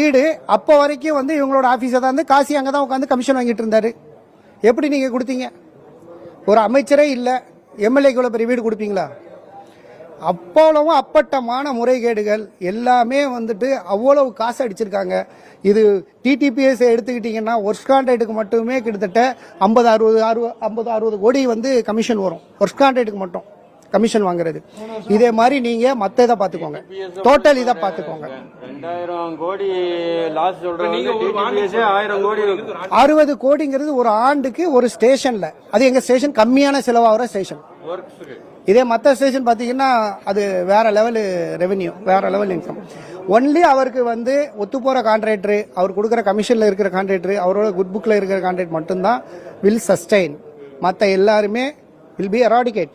வீடு அப்போ வரைக்கும் வந்து இவங்களோட ஆஃபீஸை தான் வந்து காசி அங்கே தான் உட்காந்து கமிஷன் வாங்கிட்டு இருந்தாரு. எப்படி நீங்கள் கொடுத்தீங்க? ஒரு அமைச்சரே இல்லை, எம்எல்ஏக்கு இவ்வளோ பெரிய வீடு கொடுப்பீங்களா? அவ்வளவும் அப்பட்டமான முறைகேடுகள் எல்லாமே வந்துட்டு அவ்வளவு காசு அடிச்சிருக்காங்க. இது டிடிபிஎஸ் எடுத்துக்கிட்டிங்கன்னா ஒர்க் கான்ட்ராக்டுக்கு மட்டுமே கிட்டத்தட்ட 50-60 கோடி வந்து கமிஷன் வரும். ஒர்க் கான்ட்ராக்டுக்கு மட்டும் கமிஷன் வாங்குறது. இதே மாதிரி நீங்க மத்த இதை பாத்துக்கோங்க, டோட்டல் இதை பாத்துக்கோங்க. 2000 கோடி லாஸ் சொல்றீங்க, 60 கோடிங்கிறது ஒரு ஆண்டுக்கு ஒரு ஸ்டேஷன்ல. அது எங்க ஸ்டேஷன் கம்மியான செலவாகிற ஸ்டேஷன். இதே மற்ற ஸ்டேஷன் பார்த்தீங்கன்னா அது வேற லெவல் ரெவென்யூ, வேற லெவல் இன்கம். ஒன்லி அவருக்கு வந்து ஒத்து போற கான்ட்ராக்டர், அவர் கொடுக்குற கமிஷன்ல இருக்கிற கான்ட்ராக்டர், அவரோட குட் புக்ல இருக்கிற கான்ட்ராக்ட் மட்டும்தான் வில் சஸ்டைன். மற்ற எல்லாருமே வில் பி எராடிகேட்.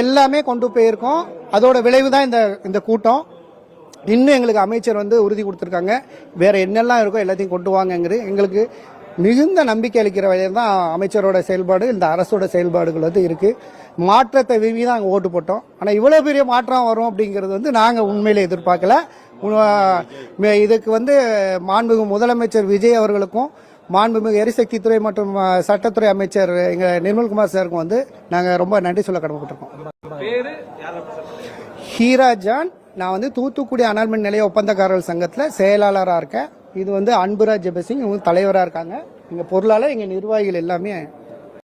எல்லாமே கொண்டு போயிருக்கோம். அதோட விளைவு தான் இந்த கூட்டம். இன்னும் எங்களுக்கு அமைச்சர் வந்து உறுதி கொடுத்துருக்காங்க, வேற என்னெல்லாம் இருக்கோ எல்லாத்தையும் கொண்டு வாங்கங்கிறது எங்களுக்கு மிகுந்த நம்பிக்கை அளிக்கிற வகையில் தான் அமைச்சரோட செயல்பாடு, இந்த அரசோட செயல்பாடுகள் வந்து இருக்கு. மாற்றத்தை விரும்பி தான் நாங்கள் ஓட்டு போட்டோம். ஆனால் இவ்வளோ பெரிய மாற்றம் வரும் அப்படிங்கிறது வந்து நாங்கள் உண்மையிலே எதிர்பார்க்கல. இதுக்கு வந்து மாண்புமிகு முதலமைச்சர் விஜய் அவர்களுக்கும் மாண்புமிகு எரிசக்தி துறை மற்றும் சட்டத்துறை அமைச்சர் எங்கள் நிர்மல்குமார் சாருக்கும் வந்து நாங்கள் ரொம்ப நன்றி சொல்ல கடமைப்பட்டிருக்கோம். ஹீரா ஜான், நான் வந்து தூத்துக்குடி அனல்மின் நிலைய ஒப்பந்தக்காரர்கள் சங்கத்தில் செயலாளராக இருக்கேன். இது வந்து அன்புராஜ் ஜெபசிங், இவங்க தலைவராக இருக்காங்க. எங்கள் பொருளாளர், எங்கள் நிர்வாகிகள் எல்லாமே